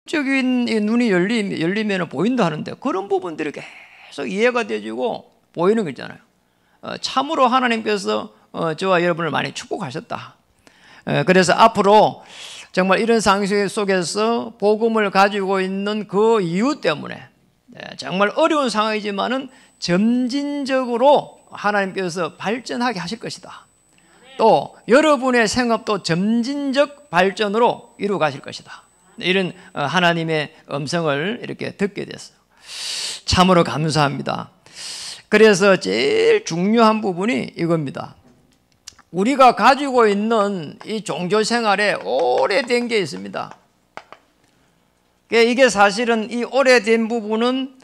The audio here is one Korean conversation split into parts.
영적인 이 눈이 열리면 보인다 하는데 그런 부분들이 계속 이해가 되지고 보이는 거 있잖아요. 참으로 하나님께서 저와 여러분을 많이 축복하셨다. 그래서 앞으로 정말 이런 상황 속에서 복음을 가지고 있는 그 이유 때문에 정말 어려운 상황이지만은 점진적으로 하나님께서 발전하게 하실 것이다. 또 여러분의 생업도 점진적 발전으로 이루어 가실 것이다. 이런 하나님의 음성을 이렇게 듣게 됐어요. 참으로 감사합니다. 그래서 제일 중요한 부분이 이겁니다. 우리가 가지고 있는 이 종교 생활에 오래된 게 있습니다. 이게 사실은 이 오래된 부분은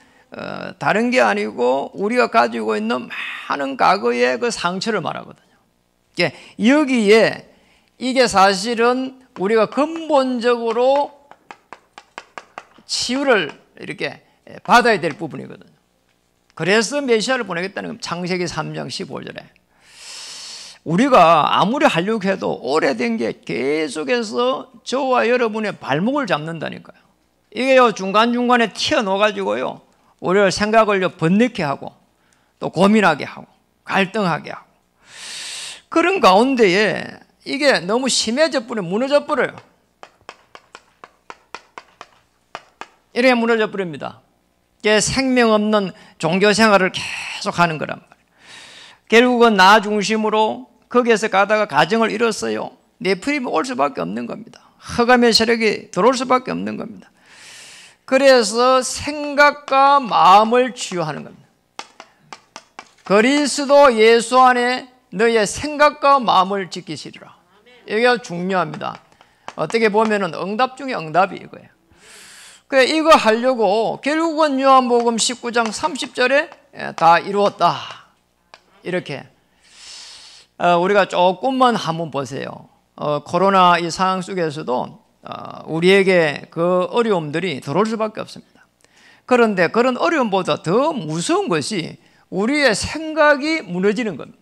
다른 게 아니고 우리가 가지고 있는 많은 과거의 그 상처를 말하거든요. 여기에 이게 사실은 우리가 근본적으로 치유를 이렇게 받아야 될 부분이거든요. 그래서 메시아를 보내겠다는 겁니다. 창세기 3장 15절에. 우리가 아무리 하려고 해도 오래된 게 계속해서 저와 여러분의 발목을 잡는다니까요. 이게요, 중간중간에 튀어나와가지고요, 우리를 생각을 번뇌케 하고, 또 고민하게 하고, 갈등하게 하고. 그런 가운데에 이게 너무 심해져 버려, 무너져 버려요. 이렇게 무너져 버립니다. 이게 생명 없는 종교 생활을 계속 하는 거란 말이에요. 결국은 나 중심으로 거기에서 가다가 가정을 잃었어요. 네피림이 올 수밖에 없는 겁니다. 흑암의 세력이 들어올 수밖에 없는 겁니다. 그래서 생각과 마음을 치유하는 겁니다. 그리스도 예수 안에 너의 생각과 마음을 지키시리라. 이게 중요합니다. 어떻게 보면 응답 중에 응답이 이거예요. 그래, 이거 하려고 결국은 요한복음 19장 30절에 다 이루었다. 이렇게. 우리가 조금만 한번 보세요. 코로나 이 상황 속에서도 우리에게 그 어려움들이 들어올 수밖에 없습니다. 그런데 그런 어려움보다 더 무서운 것이 우리의 생각이 무너지는 겁니다.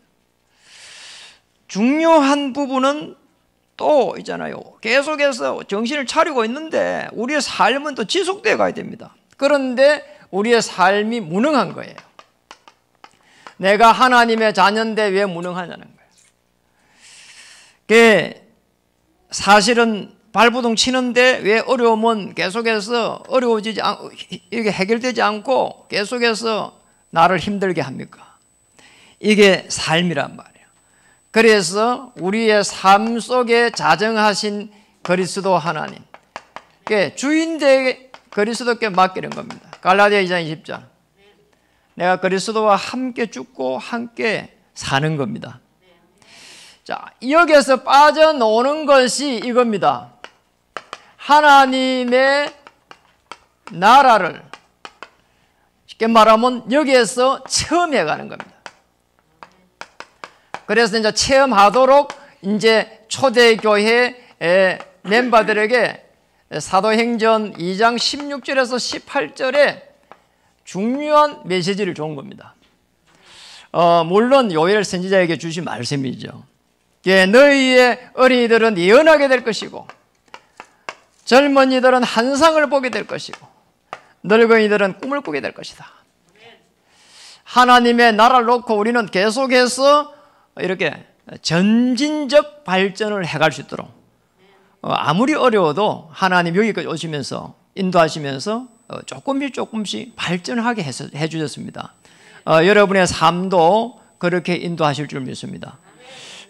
중요한 부분은 또 있잖아요. 계속해서 정신을 차리고 있는데 우리의 삶은 또 지속되어 가야 됩니다. 그런데 우리의 삶이 무능한 거예요. 내가 하나님의 자녀인데 왜 무능하냐는 거예요. 그게 사실은 발버둥 치는데 왜 어려움은 계속해서 어려워지지 않고 이렇게 해결되지 않고 계속해서 나를 힘들게 합니까? 이게 삶이란 말이에요. 그래서 우리의 삶 속에 자정하신 그리스도 하나님, 주인되게 그리스도께 맡기는 겁니다. 갈라디아 2장 20절. 내가 그리스도와 함께 죽고 함께 사는 겁니다. 자, 여기에서 빠져노는 것이 이겁니다. 하나님의 나라를 쉽게 말하면 여기에서 체험해 가는 겁니다. 그래서 이제 체험하도록 이제 초대교회 멤버들에게 사도행전 2장 16절에서 18절에 중요한 메시지를 준 겁니다. 물론 요엘 선지자에게 주신 말씀이죠. 너희의 어린이들은 예언하게 될 것이고 젊은이들은 환상을 보게 될 것이고 늙은이들은 꿈을 꾸게 될 것이다. 하나님의 나라를 놓고 우리는 계속해서 이렇게 점진적 발전을 해갈 수 있도록 아무리 어려워도 하나님 여기까지 오시면서 인도하시면서 조금씩 발전하게 해주셨습니다. 여러분의 삶도 그렇게 인도하실 줄 믿습니다.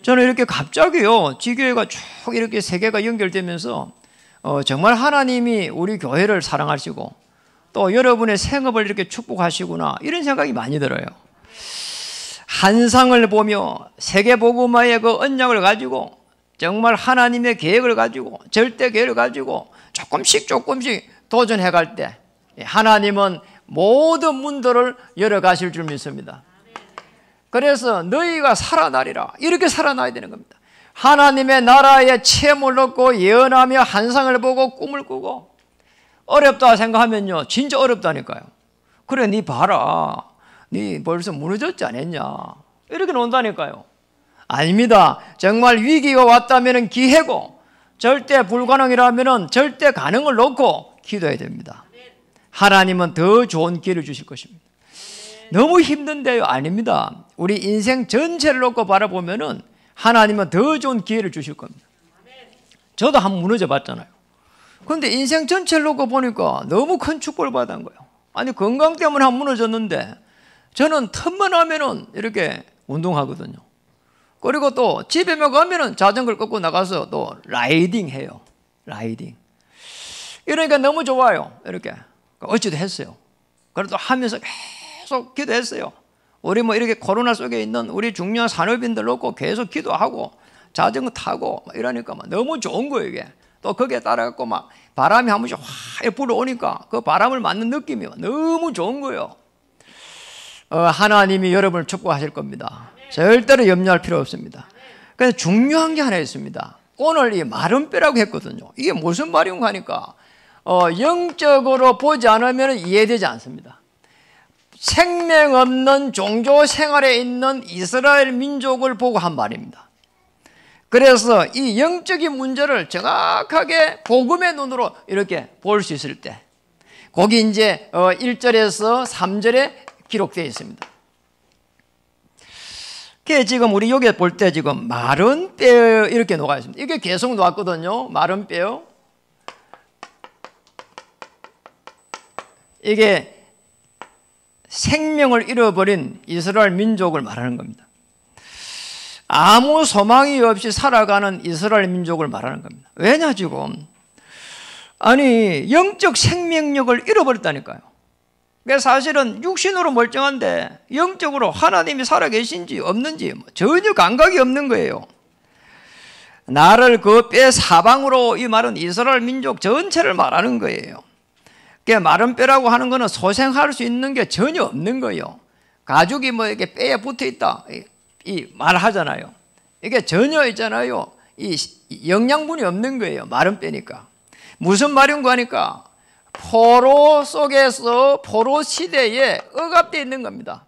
저는 이렇게 갑자기요, 지교회가 쭉 이렇게 세계가 연결되면서 정말 하나님이 우리 교회를 사랑하시고 또 여러분의 생업을 이렇게 축복하시구나, 이런 생각이 많이 들어요. 환상을 보며 세계복음화의 그 언약을 가지고 정말 하나님의 계획을 가지고 절대 계획을 가지고 조금씩 도전해 갈 때 하나님은 모든 문들을 열어가실 줄 믿습니다. 그래서 너희가 살아나리라, 이렇게 살아나야 되는 겁니다. 하나님의 나라의 체험을 얻고 예언하며 환상을 보고 꿈을 꾸고. 어렵다 생각하면요, 진짜 어렵다니까요. 그래, 니 봐라, 니 벌써 무너졌지 않았냐, 이렇게 논다니까요. 아닙니다. 정말 위기가 왔다면 기회고 절대 불가능이라면 절대 가능을 놓고 기도해야 됩니다. 하나님은 더 좋은 기회를 주실 것입니다. 너무 힘든데요? 아닙니다. 우리 인생 전체를 놓고 바라보면은 하나님은 더 좋은 기회를 주실 겁니다. 저도 한번 무너져 봤잖아요. 그런데 인생 전체를 놓고 보니까 너무 큰 축복을 받은 거예요. 아니, 건강 때문에 한번 무너졌는데 저는 틈만 하면은 이렇게 운동하거든요. 그리고 또 집에 가면은 자전거를 끌고 나가서 또 라이딩 해요. 라이딩. 이러니까 너무 좋아요. 이렇게. 어찌도 했어요. 그래도 하면서 계속 기도했어요. 우리 뭐 이렇게 코로나 속에 있는 우리 중요한 산업인들 놓고 계속 기도하고 자전거 타고 막 이러니까 막 너무 좋은 거예요, 이게. 또 거기에 따라갖고 막 바람이 한 번씩 확 불어오니까 그 바람을 맞는 느낌이 너무 좋은 거예요. 하나님이 여러분을 축복하실 겁니다. 절대로 염려할 필요 없습니다. 그래서 중요한 게 하나 있습니다. 오늘 이 마른 뼈라고 했거든요. 이게 무슨 말인가 하니까 영적으로 보지 않으면 이해되지 않습니다. 생명 없는 종교 생활에 있는 이스라엘 민족을 보고 한 말입니다. 그래서 이 영적인 문제를 정확하게 복음의 눈으로 이렇게 볼 수 있을 때, 거기 이제 1절에서 3절에 기록되어 있습니다. 그게 지금 우리 여기 볼 때 지금 마른 뼈 이렇게 녹아 있습니다. 이게 계속 놓았거든요. 마른 뼈. 이게 생명을 잃어버린 이스라엘 민족을 말하는 겁니다. 아무 소망이 없이 살아가는 이스라엘 민족을 말하는 겁니다. 왜냐 지금? 아니, 영적 생명력을 잃어버렸다니까요. 그래서 사실은 육신으로 멀쩡한데 영적으로 하나님이 살아계신지 없는지 전혀 감각이 없는 거예요. 나를 그 뼈 사방으로, 이 말은 이스라엘 민족 전체를 말하는 거예요. 마른 뼈라고 하는 것은 소생할 수 있는 게 전혀 없는 거예요. 가죽이 뭐 이렇게 뼈에 붙어 있다 이 말하잖아요. 이게 전혀 있잖아요. 이 영양분이 없는 거예요. 마른 뼈니까. 무슨 말인가 하니까 포로 속에서 포로 시대에 억압되어 있는 겁니다.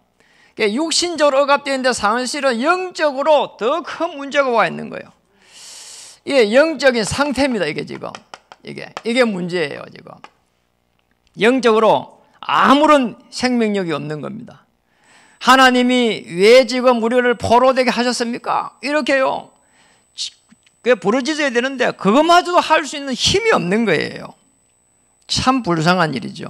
육신적으로 억압되어 있는데 사실은 영적으로 더 큰 문제가 와 있는 거예요. 이게 영적인 상태입니다. 이게 지금 이게 문제예요. 지금 영적으로 아무런 생명력이 없는 겁니다. 하나님이 왜 지금 우리를 포로되게 하셨습니까? 이렇게요. 그게 부르짖어야 되는데 그것마저도 할 수 있는 힘이 없는 거예요. 참 불쌍한 일이죠.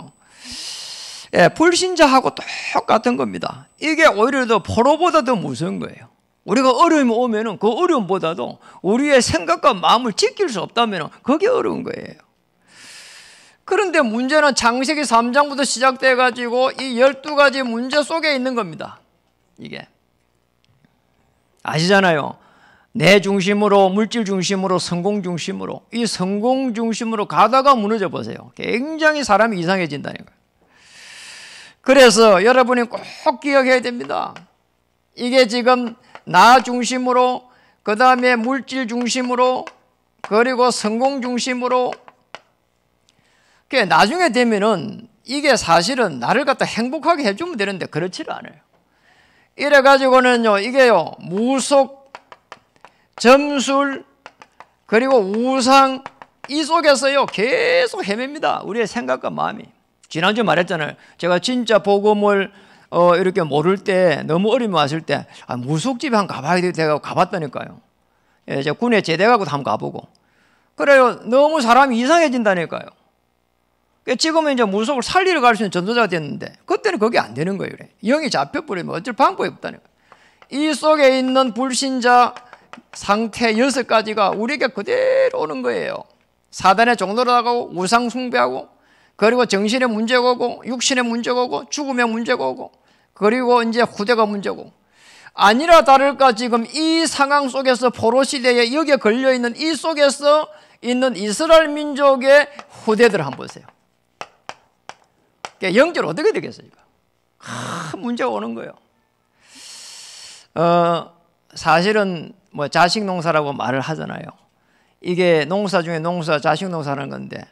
예, 불신자하고 똑같은 겁니다. 이게 오히려 더 포로보다 더 무서운 거예요. 우리가 어려움이 오면은 그 어려움보다도 우리의 생각과 마음을 지킬 수 없다면 그게 어려운 거예요. 그런데 문제는 창세기 3장부터 시작돼 가지고 이 12가지 문제 속에 있는 겁니다. 이게 아시잖아요. 내 중심으로, 물질 중심으로, 성공 중심으로, 이 성공 중심으로 가다가 무너져 보세요. 굉장히 사람이 이상해진다는 거예요. 그래서 여러분이 꼭 기억해야 됩니다. 이게 지금 나 중심으로, 그 다음에 물질 중심으로, 그리고 성공 중심으로, 나중에 되면은 이게 사실은 나를 갖다 행복하게 해주면 되는데 그렇지를 않아요. 이래가지고는요, 이게요, 무속, 점술, 그리고 우상, 이 속에서요, 계속 헤맵니다. 우리의 생각과 마음이. 지난주에 말했잖아요. 제가 진짜 복음을 이렇게 모를 때, 너무 어려움이 왔을 때, 무속집에 한번 가봐야 되고 가봤다니까요. 예, 제가 군에 제대하고 한번 가보고. 그래요. 너무 사람이 이상해진다니까요. 지금은 이제 무속을 살리러 갈 수 있는 전도자가 됐는데 그때는 그게 안 되는 거예요. 영이 잡혀버리면 어쩔 방법이 없다는 거예요. 이 속에 있는 불신자 상태 6가지가 우리에게 그대로 오는 거예요. 사단의 종로로 나가고 우상 숭배하고, 그리고 정신의 문제가 오고, 육신의 문제가 오고, 죽음의 문제가 오고, 그리고 이제 후대가 문제고, 아니라 다를까 지금 이 상황 속에서 포로 시대에 여기에 걸려있는 이 속에서 있는 이스라엘 민족의 후대들을 한번 보세요. 영적으로 어떻게 되겠어요? 큰 문제가 오는 거예요. 사실은 뭐 자식 농사라고 말을 하잖아요. 이게 농사 중에 농사, 자식 농사라는 건데,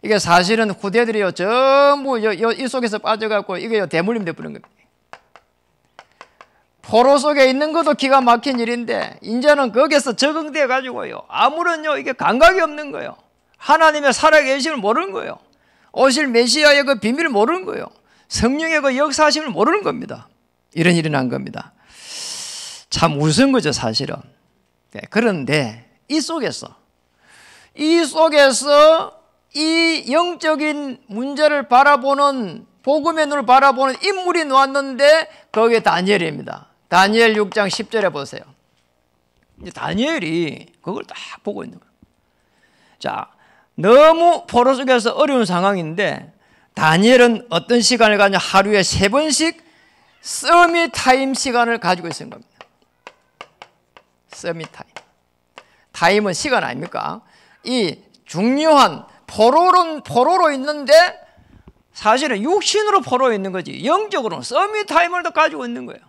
이게 사실은 후대들이요 전부 이 속에서 빠져갖고 이게 대물림 돼버린 겁니다. 포로 속에 있는 것도 기가 막힌 일인데 이제는 거기서 적응돼 가지고요 아무런요 이게 감각이 없는 거예요. 하나님의 살아계심을 모르는 거예요. 오실 메시아의 그 비밀을 모르는 거예요. 성령의 그 역사하심을 모르는 겁니다. 이런 일이 난 겁니다. 참 무서운 거죠, 사실은. 그런데 이 속에서 이 영적인 문제를 바라보는, 복음의 눈을 바라보는 인물이 나왔는데 거기에 다니엘입니다. 다니엘 6장 10절에 보세요. 다니엘이 그걸 딱 보고 있는 거예요. 자, 너무 포로 속에서 어려운 상황인데 다니엘은 어떤 시간을 가냐? 하루에 3번씩 서밋 타임 시간을 가지고 있는 겁니다. 서밋 타임. 타임은 시간 아닙니까? 이 중요한 포로로 있는데 사실은 육신으로 포로 있는 거지 영적으로는 서밋 타임을 더 가지고 있는 거예요.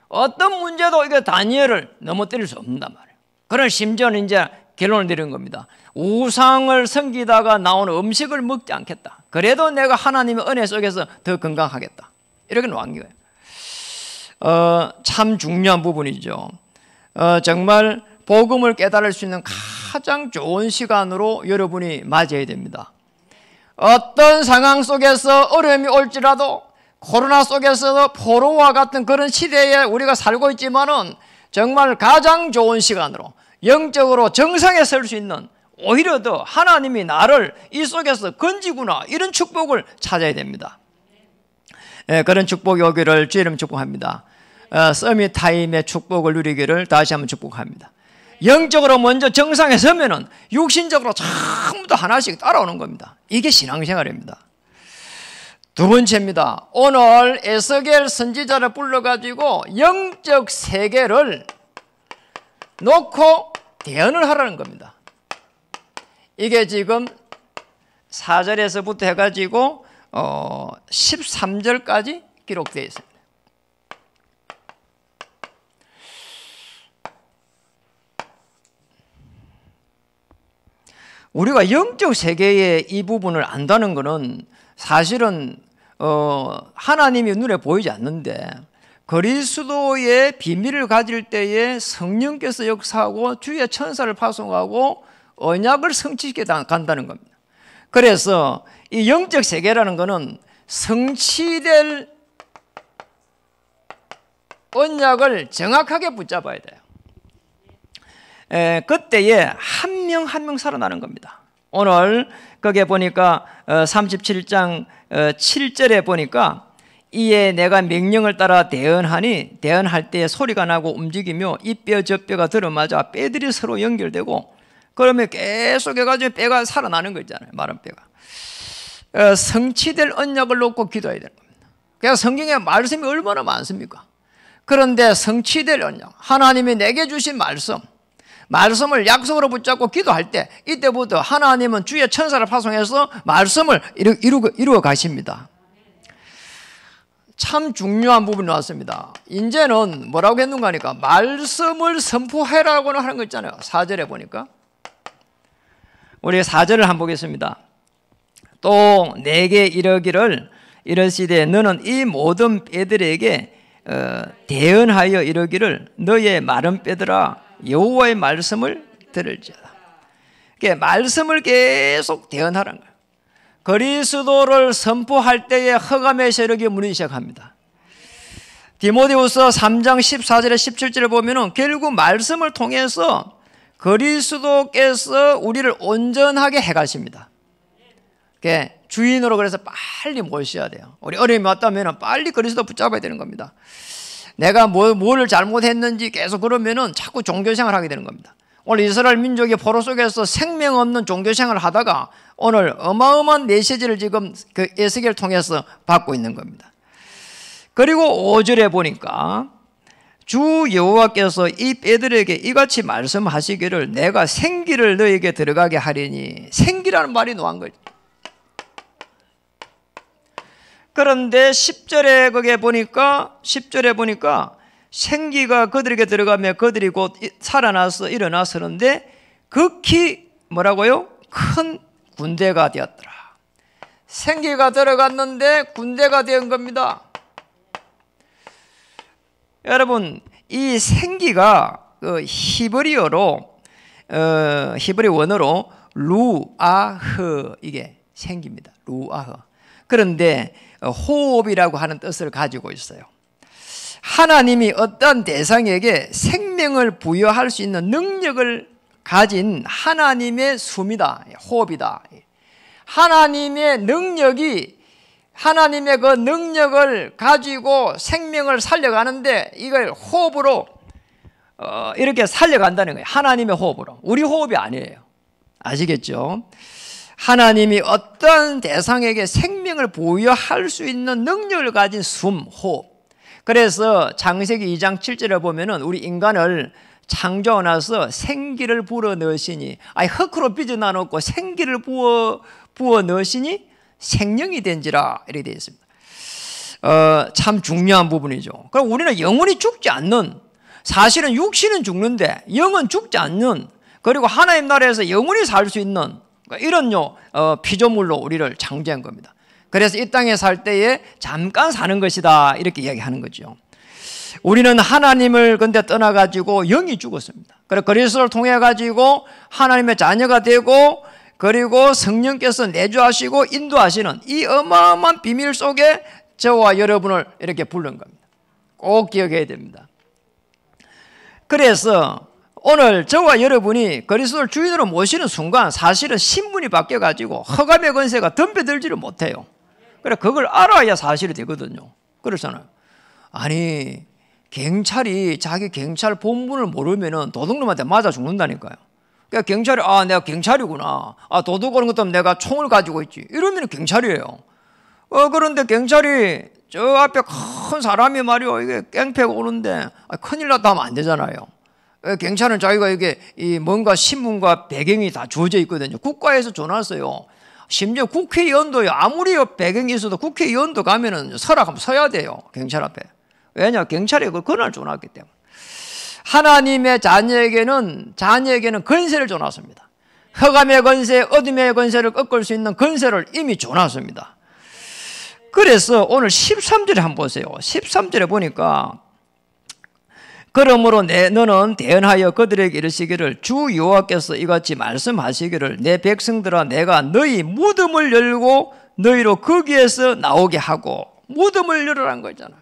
어떤 문제도 이게 다니엘을 넘어뜨릴 수 없는단 말이에요. 그런 심지어는 이제 결론을 내린 겁니다. 우상을 섬기다가 나오는 음식을 먹지 않겠다. 그래도 내가 하나님의 은혜 속에서 더 건강하겠다. 이렇게 놓은 거예요. 참 중요한 부분이죠. 정말 복음을 깨달을 수 있는 가장 좋은 시간으로 여러분이 맞이해야 됩니다. 어떤 상황 속에서 어려움이 올지라도 코로나 속에서도 포로와 같은 그런 시대에 우리가 살고 있지만은 정말 가장 좋은 시간으로 영적으로 정상에 설 수 있는, 오히려 더 하나님이 나를 이 속에서 건지구나, 이런 축복을 찾아야 됩니다. 그런 축복이 오기를 주의 이름 축복합니다. 서밋 타임의 축복을 누리기를 다시 한번 축복합니다. 영적으로 먼저 정상에 서면은 육신적으로 전부 다 하나씩 따라오는 겁니다. 이게 신앙생활입니다. 두 번째입니다. 오늘 에스겔 선지자를 불러가지고 영적 세계를 놓고 대언을 하라는 겁니다. 이게 지금 4절에서부터 해가지고 13절까지 기록되어 있습니다. 우리가 영적 세계의 이 부분을 안다는 것은 사실은 하나님이 눈에 보이지 않는데 그리스도의 비밀을 가질 때에 성령께서 역사하고 주의 천사를 파송하고 언약을 성취시켜 간다는 겁니다. 그래서 이 영적 세계라는 것은 성취될 언약을 정확하게 붙잡아야 돼요. 그때에 한 명 한 명 살아나는 겁니다. 오늘 거기에 보니까 37장 7절에 보니까 이에 내가 명령을 따라 대언하니 대언할 때 소리가 나고 움직이며 이 뼈 저 뼈가 들어맞아 뼈들이 서로 연결되고 그러면 계속 해가지고 뼈가 살아나는 거 있잖아요. 마른 뼈가. 성취될 언약을 놓고 기도해야 되는 겁니다. 그래서 성경에 말씀이 얼마나 많습니까? 그런데 성취될 언약, 하나님이 내게 주신 말씀을 약속으로 붙잡고 기도할 때 이때부터 하나님은 주의 천사를 파송해서 말씀을 이루어 가십니다. 참 중요한 부분이 나왔습니다. 이제는 뭐라고 했는가 하니까 말씀을 선포해라고 하는 거 있잖아요. 4절에 보니까 우리 4절을 한번 보겠습니다. 또 내게 이르기를 이르시되 너는 이 모든 뼈들에게 대언하여 이르기를 너의 마른 뼈들아 여호와의 말씀을 들을지어다. 그러니까 말씀을 계속 대언하라는 거예요. 그리스도를 선포할 때에 흑암의 세력이 무너지기 시작합니다. 디모데후서 3장 14절에 17절을 보면은 결국 말씀을 통해서 그리스도께서 우리를 온전하게 해가십니다. 그러니까 주인으로 그래서 빨리 모셔야 돼요. 우리 어려움이 왔다면 빨리 그리스도 붙잡아야 되는 겁니다. 내가 뭘 잘못했는지 계속 그러면은 자꾸 종교생활을 하게 되는 겁니다. 오늘 이스라엘 민족이 포로 속에서 생명 없는 종교생활을 하다가 오늘 어마어마한 메시지를 지금 그 에스겔을 통해서 받고 있는 겁니다. 그리고 5절에 보니까 주 여호와께서 이 뼈들에게 이같이 말씀하시기를 내가 생기를 너에게 들어가게 하리니, 생기라는 말이 나온 거죠. 그런데 10절에 거기에 보니까 10절에 보니까 생기가 그들에게 들어가며 그들이 곧 살아나서 일어나서는데 극히 뭐라고요? 큰 군대가 되었더라. 생기가 들어갔는데 군대가 된 겁니다. 여러분, 이 생기가 그 히브리어 원어로 루아흐, 이게 생깁니다. 루아흐. 그런데 호흡이라고 하는 뜻을 가지고 있어요. 하나님이 어떤 대상에게 생명을 부여할 수 있는 능력을 가진 하나님의 숨이다. 호흡이다. 하나님의 능력이 하나님의 그 능력을 가지고 생명을 살려가는데 이걸 호흡으로 이렇게 살려간다는 거예요. 하나님의 호흡으로. 우리 호흡이 아니에요. 아시겠죠? 하나님이 어떤 대상에게 생명을 부여할 수 있는 능력을 가진 숨, 호흡. 그래서 창세기 2장 7절에 보면은 우리 인간을 창조하고 나서 생기를 불어 넣으시니, 흙으로 빚어나놓고 생기를 부어 넣으시니 생명이 된지라 이렇게 되어 있습니다. 참 중요한 부분이죠. 그럼 우리는 영원히 죽지 않는, 사실은 육신은 죽는데 영은 죽지 않는, 그리고 하나님 나라에서 영원히 살 수 있는 이런 피조물로 우리를 창조한 겁니다. 그래서 이 땅에 살 때에 잠깐 사는 것이다 이렇게 이야기하는 거죠. 우리는 하나님을 근데 떠나가지고 영이 죽었습니다. 그래서 그리스도를 통해 가지고 하나님의 자녀가 되고, 그리고 성령께서 내주하시고 인도하시는 이 어마어마한 비밀 속에 저와 여러분을 이렇게 부른 겁니다. 꼭 기억해야 됩니다. 그래서 오늘 저와 여러분이 그리스도를 주인으로 모시는 순간 사실은 신분이 바뀌어가지고 흑암의 권세가 덤벼들지를 못해요. 그래, 그걸 알아야 사실이 되거든요. 그렇잖아요. 아니, 경찰이 자기 경찰 본분을 모르면은 도둑놈한테 맞아 죽는다니까요. 그러니까 경찰이, 내가 경찰이구나. 도둑 오는 것도 내가 총을 가지고 있지. 이러면 경찰이에요. 그런데 경찰이 저 앞에 큰 사람이 말이요, 이게 깽패가 오는데, 큰일 났다 하면 안 되잖아요. 경찰은 자기가 이게 뭔가 신분과 배경이 다 주어져 있거든요. 국가에서 줘놨어요. 심지어 국회의원도요, 아무리 배경이 있어도 국회의원도 가면은 서랍하면 서야 돼요. 경찰 앞에. 왜냐? 경찰이 그걸 권한을 줘놨기 때문에. 하나님의 자녀에게는 권세를 줘놨습니다. 흑암의 권세, 어둠의 권세를 꺾을 수 있는 권세를 이미 줘놨습니다. 그래서 오늘 13절에 한번 보세요. 13절에 보니까, 그러므로 너는 대언하여 그들에게 이르시기를 주 여호와께서 이같이 말씀하시기를 내 백성들아 내가 너희 무덤을 열고 너희로 거기에서 나오게 하고. 무덤을 열으라는 거잖아.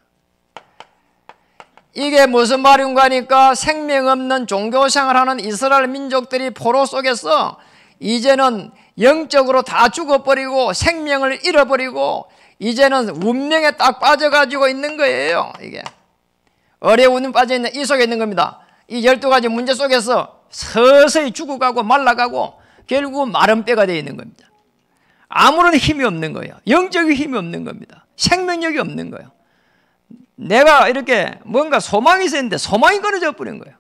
이게 무슨 말인가 하니까 생명 없는 종교생활하는 이스라엘 민족들이 포로 속에서 이제는 영적으로 다 죽어버리고 생명을 잃어버리고 이제는 운명에 딱 빠져가지고 있는 거예요. 이게 어려운 빠져있는 이 속에 있는 겁니다. 이 12가지 문제 속에서 서서히 죽어가고 말라가고 결국 마른 뼈가 되어 있는 겁니다. 아무런 힘이 없는 거예요. 영적인 힘이 없는 겁니다. 생명력이 없는 거예요. 내가 이렇게 뭔가 소망이 있었는데 소망이 끊어져 버린 거예요.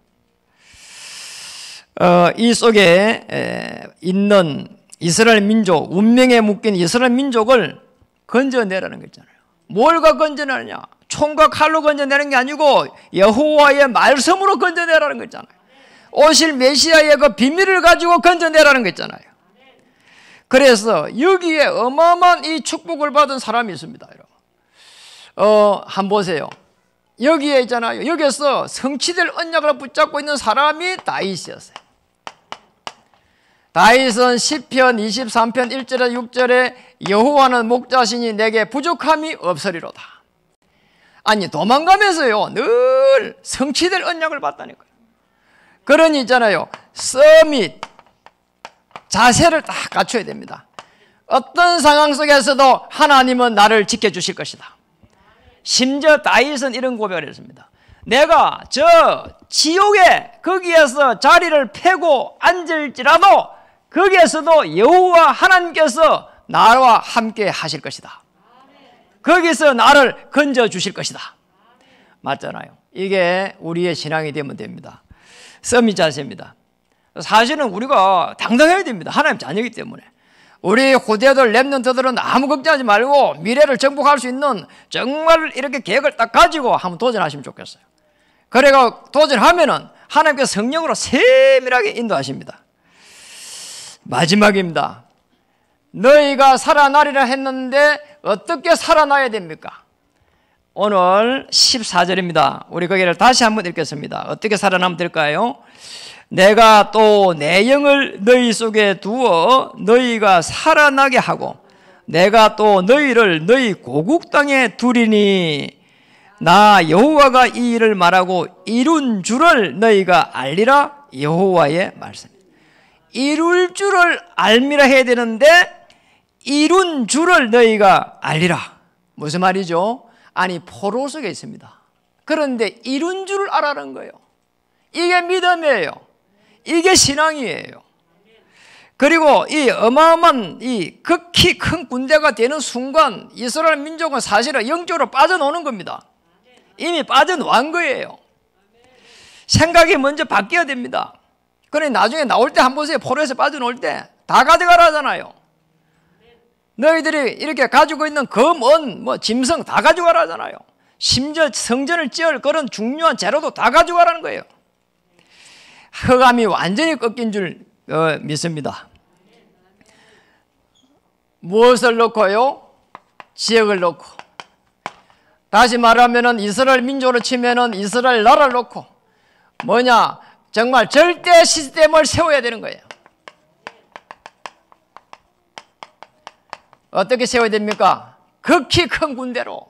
이 속에 있는 이스라엘 민족, 운명에 묶인 이스라엘 민족을 건져내라는 거 있잖아요. 뭘 건져내느냐? 총과 칼로 건져내는 게 아니고 여호와의 말씀으로 건져내라는 거 있잖아요. 오실 메시아의 그 비밀을 가지고 건져내라는 거 있잖아요. 그래서 여기에 어마어마한 이 축복을 받은 사람이 있습니다. 여러분. 한번 보세요. 여기에 있잖아요. 여기서 성취될 언약을 붙잡고 있는 사람이 다윗이었어요. 다윗은 시편 23편 1절에 6절에 여호와는 목자시니 내게 부족함이 없으리로다. 아니, 도망가면서요 늘 성취될 언약을 받다니까요. 그러니 있잖아요, 서밋 자세를 딱 갖춰야 됩니다. 어떤 상황 속에서도 하나님은 나를 지켜주실 것이다. 심지어 다윗은 이런 고백을 했습니다. 내가 저 지옥에 거기에서 자리를 펴고 앉을지라도 거기에서도 여호와 하나님께서 나와 함께 하실 것이다. 거기서 나를 건져주실 것이다. 맞잖아요. 이게 우리의 신앙이 되면 됩니다. 서밋 자세입니다. 사실은 우리가 당당해야 됩니다. 하나님 자녀이기 때문에. 우리 후대들, 랩런트들은 아무 걱정하지 말고 미래를 정복할 수 있는 정말 이렇게 계획을 딱 가지고 한번 도전하시면 좋겠어요. 그래가 도전하면은 하나님께서 성령으로 세밀하게 인도하십니다. 마지막입니다. 너희가 살아나리라 했는데 어떻게 살아나야 됩니까? 오늘 14절입니다. 우리 거기를 다시 한번 읽겠습니다. 어떻게 살아나면 될까요? 내가 또 내 영을 너희 속에 두어 너희가 살아나게 하고 내가 또 너희를 너희 고국 땅에 두리니 나 여호와가 이 일을 말하고 이룬 줄을 너희가 알리라. 여호와의 말씀. 이룰 줄을 알미라 해야 되는데 이룬 줄을 너희가 알리라. 무슨 말이죠? 아니, 포로 속에 있습니다. 그런데 이룬 줄을 알아는 거예요. 이게 믿음이에요. 이게 신앙이에요. 그리고 이 어마어마한 이 극히 큰 군대가 되는 순간 이스라엘 민족은 사실은 영적으로 빠져나오는 겁니다. 이미 빠져나온 거예요. 생각이 먼저 바뀌어야 됩니다. 그러니 나중에 나올 때 한번 보세요. 포로에서 빠져나올 때 다 가져가라 하잖아요. 너희들이 이렇게 가지고 있는 검, 은, 짐승 다 가져가라 하잖아요. 심지어 성전을 지을 그런 중요한 재료도 다 가져가라는 거예요. 흑암이 완전히 꺾인 줄 믿습니다. 무엇을 놓고요? 지역을 놓고. 다시 말하면 이스라엘 민족으로 치면 이스라엘 나라를 놓고 뭐냐? 정말 절대 시스템을 세워야 되는 거예요. 어떻게 세워야 됩니까? 극히 큰 군대로.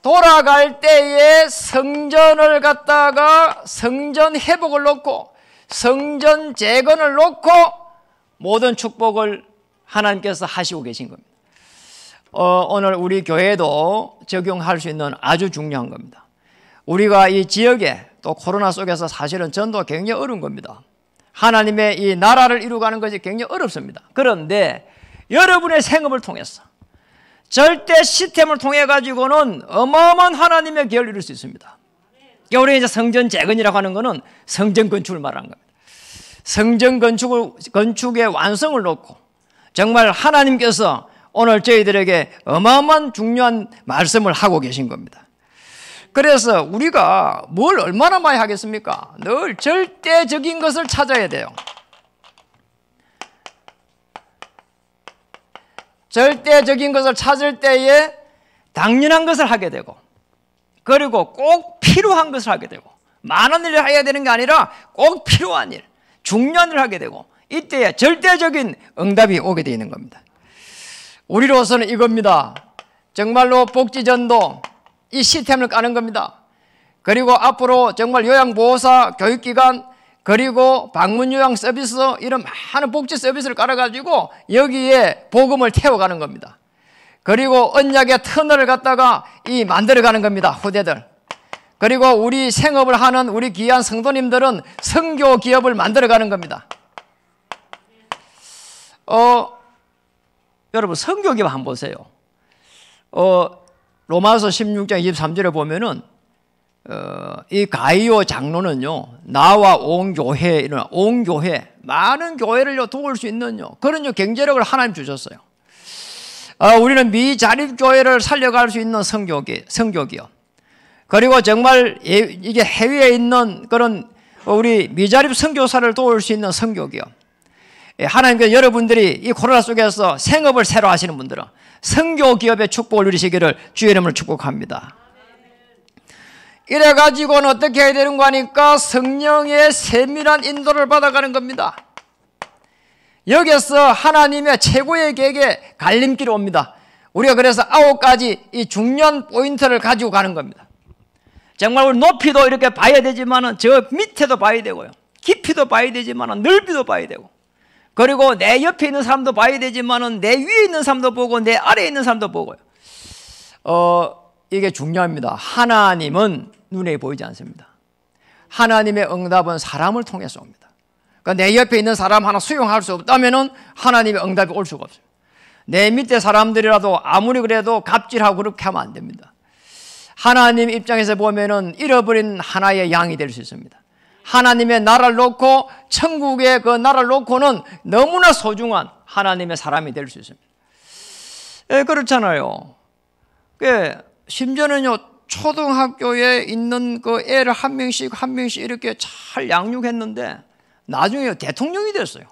돌아갈 때에 성전을 갖다가 성전 회복을 놓고 성전 재건을 놓고 모든 축복을 하나님께서 하시고 계신 겁니다. 오늘 우리 교회도 적용할 수 있는 아주 중요한 겁니다. 우리가 이 지역에 또 코로나 속에서 사실은 전도가 굉장히 어려운 겁니다. 하나님의 이 나라를 이루어가는 것이 굉장히 어렵습니다. 그런데 여러분의 생업을 통해서 절대 시스템을 통해 가지고는 어마어마한 하나님의 기회를 이룰 수 있습니다. 우리 이제 성전 재건이라고 하는 것은 성전 건축을 말하는 겁니다. 성전 건축의 완성을 놓고 정말 하나님께서 오늘 저희들에게 어마어마한 중요한 말씀을 하고 계신 겁니다. 그래서 우리가 뭘 얼마나 많이 하겠습니까? 늘 절대적인 것을 찾아야 돼요. 절대적인 것을 찾을 때에 당연한 것을 하게 되고 그리고 꼭 필요한 것을 하게 되고 많은 일을 해야 되는 게 아니라 꼭 필요한 일, 중요한 일을 하게 되고 이때에 절대적인 응답이 오게 되는 겁니다. 우리로서는 이겁니다. 정말로 복지전도 이 시스템을 까는 겁니다. 그리고 앞으로 정말 요양보호사 교육기관 그리고 방문요양 서비스 이런 많은 복지 서비스를 깔아가지고 여기에 복음을 태워가는 겁니다. 그리고 언약의 터널을 갖다가 만들어가는 겁니다. 후대들. 그리고 우리 생업을 하는 우리 귀한 성도님들은 선교 기업을 만들어가는 겁니다. 여러분 선교 기업 한번 보세요. 로마서 16장 23절에 보면은 이 가이오 장로는요 나와 온 교회 많은 교회를 도울 수 있는 그런 경제력을 하나님 주셨어요. 우리는 미자립교회를 살려갈 수 있는 선교기업 그리고 정말 이게 해외에 있는 그런 우리 미자립 선교사를 도울 수 있는 선교기업. 하나님께서 여러분들이 이 코로나 속에서 생업을 새로 하시는 분들은 선교기업의 축복을 누리시기를 주의 이름으로 축복합니다. 이래가지고는 어떻게 해야 되는 거 하니까 성령의 세밀한 인도를 받아가는 겁니다. 여기서 하나님의 최고의 계획에 갈림길이 옵니다. 우리가 그래서 9가지 이 중요한 포인트를 가지고 가는 겁니다. 정말 우리 높이도 이렇게 봐야 되지만 저 밑에도 봐야 되고요. 깊이도 봐야 되지만 넓이도 봐야 되고 그리고 내 옆에 있는 사람도 봐야 되지만 내 위에 있는 사람도 보고 내 아래에 있는 사람도 보고요. 이게 중요합니다. 하나님은 눈에 보이지 않습니다. 하나님의 응답은 사람을 통해서 옵니다. 그러니까 내 옆에 있는 사람 하나 수용할 수 없다면 하나님의 응답이 올 수가 없어요. 내 밑에 사람들이라도 아무리 그래도 갑질하고 그렇게 하면 안 됩니다. 하나님 입장에서 보면은 잃어버린 하나의 양이 될 수 있습니다. 하나님의 나라를 놓고 천국의 그 나라를 놓고는 너무나 소중한 하나님의 사람이 될 수 있습니다. 그렇잖아요. 심지어는요 초등학교에 있는 그 애를 한 명씩 이렇게 잘 양육했는데 나중에 대통령이 됐어요.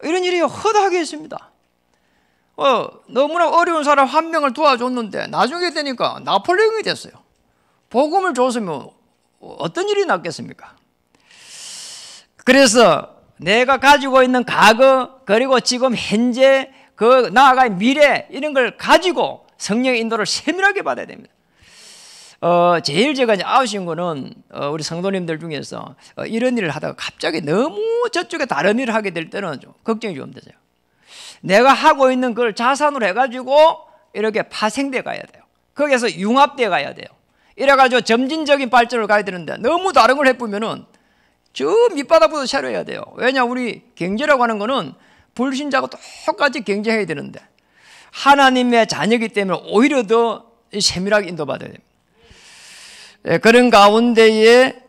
이런 일이 허다하게 있습니다. 너무나 어려운 사람 한 명을 도와줬는데 나중에 되니까 나폴레옹이 됐어요. 복음을 줬으면 어떤 일이 났겠습니까? 그래서 내가 가지고 있는 과거, 그리고 지금 현재, 그 나아갈 미래, 이런 걸 가지고 성령의 인도를 세밀하게 받아야 됩니다. 제일 제가 이제 아쉬운 거는 우리 성도님들 중에서 이런 일을 하다가 갑자기 너무 저쪽에 다른 일을 하게 될 때는 좀 걱정이 좀 되세요. 내가 하고 있는 걸 자산으로 해가지고 이렇게 파생돼 가야 돼요. 거기에서 융합돼 가야 돼요. 이래가지고 점진적인 발전을 가야 되는데 너무 다른 걸 해보면은 저 밑바닥부터 차려야 돼요. 왜냐, 우리 경제라고 하는 거는 불신자하고 똑같이 경쟁해야 되는데 하나님의 자녀이기 때문에 오히려 더 세밀하게 인도받아야 됩니다. 그런 가운데에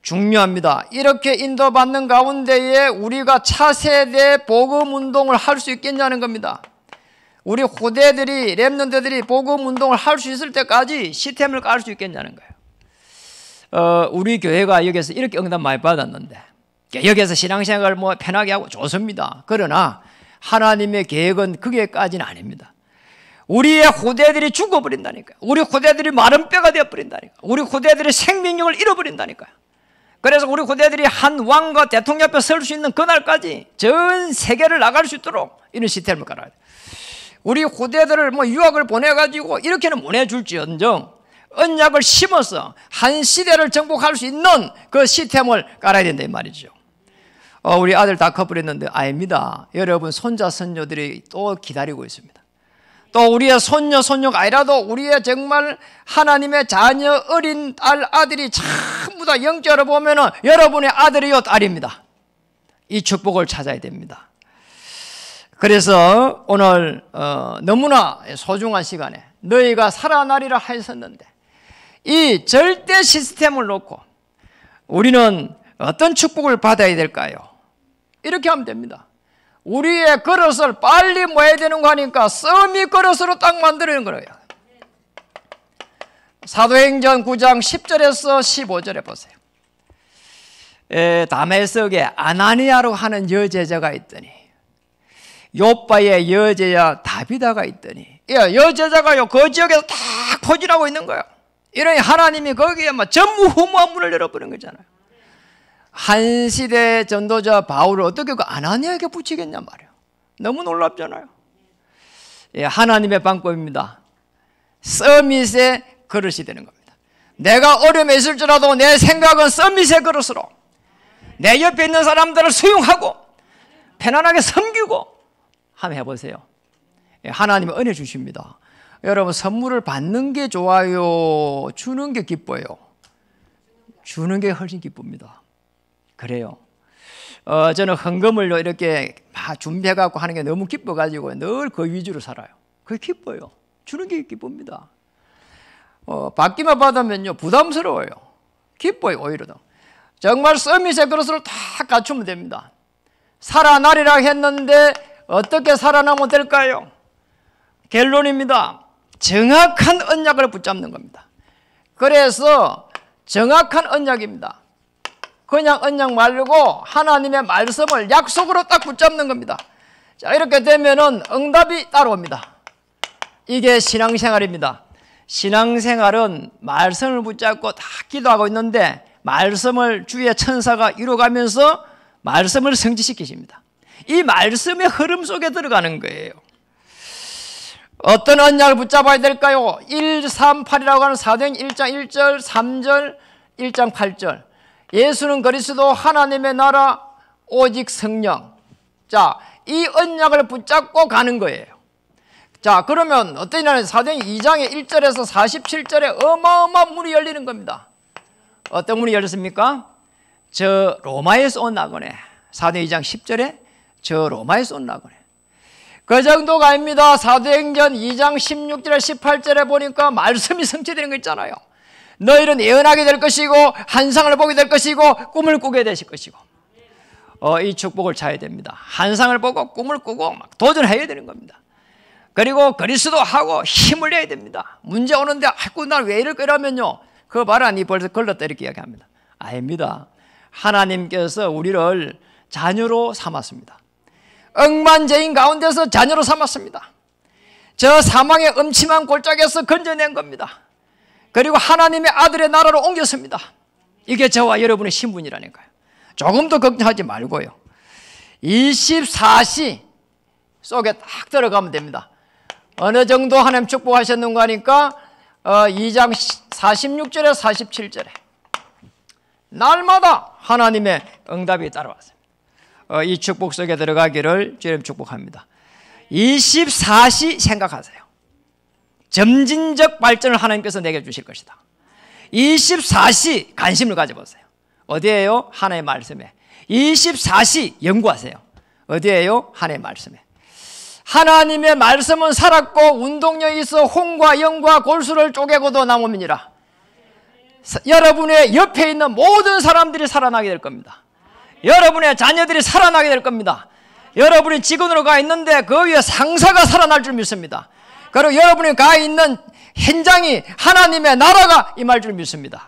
중요합니다. 이렇게 인도받는 가운데에 우리가 차세대 복음운동을 할 수 있겠냐는 겁니다. 우리 후대들이, 렘넌트들이 복음운동을 할 수 있을 때까지 시스템을 깔 수 있겠냐는 거예요. 우리 교회가 여기서 이렇게 응답 많이 받았는데, 여기서 신앙생활을 뭐 편하게 하고 좋습니다. 그러나 하나님의 계획은 거기까지는 아닙니다. 우리의 후대들이 죽어버린다니까요. 우리 후대들이 마른 뼈가 되어버린다니까요. 우리 후대들이 생명력을 잃어버린다니까요. 그래서 우리 후대들이 한 왕과 대통령 앞에 설 수 있는 그날까지 전 세계를 나갈 수 있도록 이런 시스템을 깔아야 돼요. 우리 후대들을 뭐 유학을 보내가지고 이렇게는 보내줄지언정 언약을 심어서 한 시대를 정복할 수 있는 그 시스템을 깔아야 된다 이 말이죠. 우리 아들 다 커버렸는데 아닙니다. 여러분 손자 손녀들이 또 기다리고 있습니다. 또 우리의 손녀 손녀가 아니라도 우리의 정말 하나님의 자녀 어린 딸 아들이 전부 다 영적으로 보면은 여러분의 아들이요 딸입니다. 이 축복을 찾아야 됩니다. 그래서 오늘 너무나 소중한 시간에 너희가 살아나리라 하였었는데 이 절대 시스템을 놓고 우리는 어떤 축복을 받아야 될까요? 이렇게 하면 됩니다. 우리의 그릇을 빨리 모아야 되는 거 하니까 썸이 그릇으로 딱 만드는 거예요. 사도행전 9장 10절에서 15절에 보세요. 다메섹에 아나니아로 하는 여제자가 있더니 요바의 여제자 다비다가 있더니 여제자가요 그 지역에서 딱 포진하고 있는 거예요. 이러니 하나님이 거기에 막 전무후무한 문을 열어버린 거잖아요. 한 시대 전도자 바울을 어떻게 그 아나니아에게 붙이겠냐 말이에요. 너무 놀랍잖아요. 하나님의 방법입니다. 서밋의 그릇이 되는 겁니다. 내가 어려움에 있을지라도 내 생각은 서밋의 그릇으로 내 옆에 있는 사람들을 수용하고 편안하게 섬기고 한번 해보세요. 하나님은 은혜 주십니다. 여러분 선물을 받는 게 좋아요? 주는 게 기뻐요? 주는 게 훨씬 기쁩니다. 그래요. 저는 헌금을 이렇게 막 준비해갖고 하는 게 너무 기뻐가지고 늘 그 위주로 살아요. 그게 기뻐요. 주는 게 기쁩니다. 받기만 받으면요 부담스러워요. 기뻐요 오히려 더. 정말 서밋의 그릇으로 다 갖추면 됩니다. 살아나리라 했는데 어떻게 살아나면 될까요? 결론입니다. 정확한 언약을 붙잡는 겁니다. 그래서 정확한 언약입니다. 그냥 언약 말고 하나님의 말씀을 약속으로 딱 붙잡는 겁니다. 자, 이렇게 되면은 응답이 따라옵니다. 이게 신앙생활입니다. 신앙생활은 말씀을 붙잡고 다 기도하고 있는데 말씀을 주의 천사가 이루어가면서 말씀을 성취시키십니다. 이 말씀의 흐름 속에 들어가는 거예요. 어떤 언약을 붙잡아야 될까요? 138이라고 하는 사도행전 1장 1절, 3절, 1장 8절. 예수는 그리스도 하나님의 나라 오직 성령. 자, 이 언약을 붙잡고 가는 거예요. 자, 그러면 어떠냐면 사도행전 2장의 1절에서 47절에 어마어마한 문이 열리는 겁니다. 어떤 문이 열렸습니까? 저 로마에서 온 나그네. 사도행전 2장 10절에 저 로마에서 온 나그네. 그 정도가 아닙니다. 사도행전 2장 16절에 18절에 보니까 말씀이 성취되는 거 있잖아요. 너희는 예언하게 될 것이고 환상을 보게 될 것이고 꿈을 꾸게 되실 것이고 이 축복을 찾아야 됩니다. 환상을 보고 꿈을 꾸고 막 도전해야 되는 겁니다. 그리고 그리스도하고 힘을 내야 됩니다. 문제 오는데 아이고 난 왜 이럴 거라면요 그거 봐라 니 벌써 걸렸다 이렇게 이야기합니다. 아닙니다. 하나님께서 우리를 자녀로 삼았습니다. 억만죄인 가운데서 자녀로 삼았습니다. 저 사망의 음침한 골짜기에서 건져낸 겁니다. 그리고 하나님의 아들의 나라로 옮겼습니다. 이게 저와 여러분의 신분이라니까요. 조금 더 걱정하지 말고요. 24시 속에 딱 들어가면 됩니다. 어느 정도 하나님 축복하셨는가 하니까 2장 46절에 47절에 날마다 하나님의 응답이 따라왔어요. 이 축복 속에 들어가기를 주님 축복합니다. 24시 생각하세요. 점진적 발전을 하나님께서 내게 주실 것이다. 24시 관심을 가져보세요. 어디에요? 하나님의 말씀에. 24시 연구하세요. 어디에요? 하나님의 말씀에. 하나님의 말씀은 살았고 운동력이 있어 홍과 영과 골수를 쪼개고도 남음이니라. 여러분의 옆에 있는 모든 사람들이 살아나게 될 겁니다. 여러분의 자녀들이 살아나게 될 겁니다. 여러분이 직원으로 가 있는데 그 위에 상사가 살아날 줄 믿습니다. 그리고 여러분이 가 있는 현장이 하나님의 나라가 임할 줄 믿습니다.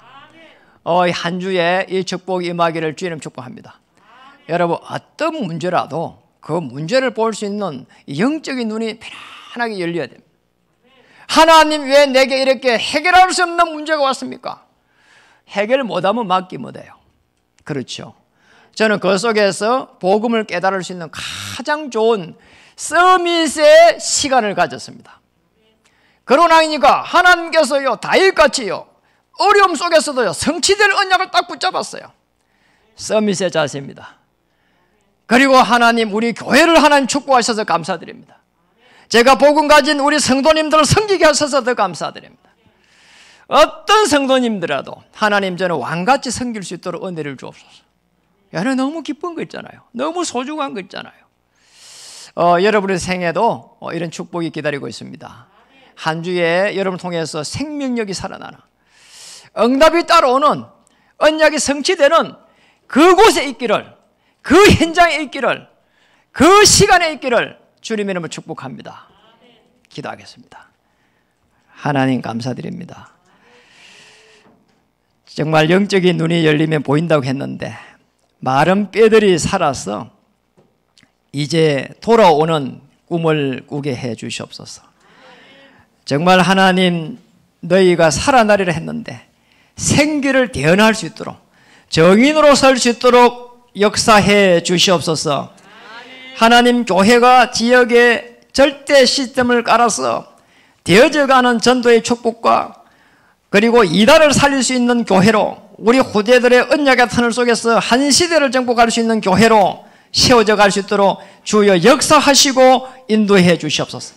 한 주에 이 축복이 임하기를 주님 축복합니다. 여러분 어떤 문제라도 그 문제를 볼 수 있는 영적인 눈이 편안하게 열려야 됩니다. 하나님 왜 내게 이렇게 해결할 수 없는 문제가 왔습니까? 해결 못하면 막기 못해요. 그렇죠. 저는 그 속에서 복음을 깨달을 수 있는 가장 좋은 서밋의 시간을 가졌습니다. 그러나이니까 하나님께서요 다윗같이요 어려움 속에서도요 성취될 언약을 딱 붙잡았어요. 서밋의 자세입니다. 그리고 하나님 우리 교회를 하나님 축복하셔서 감사드립니다. 제가 복음 가진 우리 성도님들을 섬기게 하셔서 더 감사드립니다. 어떤 성도님들라도 하나님 저는 왕같이 섬길 수 있도록 은혜를 주옵소서. 여러분 너무 기쁜 거 있잖아요. 너무 소중한 거 있잖아요. 여러분의 생에도 이런 축복이 기다리고 있습니다. 한 주에 여러분을 통해서 생명력이 살아나는 응답이 따라오는 언약이 성취되는 그곳에 있기를, 그 현장에 있기를, 그 시간에 있기를 주님의 이름으로 축복합니다. 기도하겠습니다. 하나님 감사드립니다. 정말 영적인 눈이 열리면 보인다고 했는데 마른 뼈들이 살아서 이제 돌아오는 꿈을 꾸게 해 주시옵소서. 정말 하나님 너희가 살아나리라 했는데 생기를 대언할 수 있도록 정인으로 설 수 있도록 역사해 주시옵소서. 하나님 교회가 지역에 절대 시스템을 깔아서 되어져가는 전도의 축복과 그리고 이달을 살릴 수 있는 교회로 우리 후대들의 언약의 터널 속에서 한 시대를 정복할 수 있는 교회로 세워져 갈 수 있도록 주여 역사하시고 인도해 주시옵소서.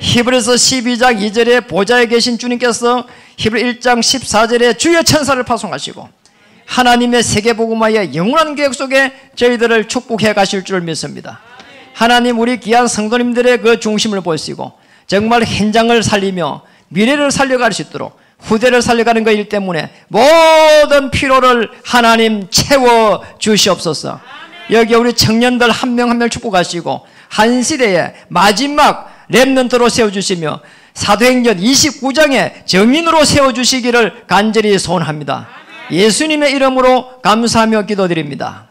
히브리서 12장 2절에 보좌에 계신 주님께서 히브리 1장 14절에 주의 천사를 파송하시고 하나님의 세계복음화의 영원한 계획 속에 저희들을 축복해 가실 줄 믿습니다. 하나님 우리 귀한 성도님들의 그 중심을 보시고 정말 현장을 살리며 미래를 살려갈 수 있도록 후대를 살려가는 것이기 때문에 모든 필요를 하나님 채워 주시옵소서. 여기 우리 청년들 한 명 한 명 축복하시고 한 시대에 마지막 렘넌트로 세워주시며 사도행전 29장에 정인으로 세워주시기를 간절히 소원합니다. 예수님의 이름으로 감사하며 기도드립니다.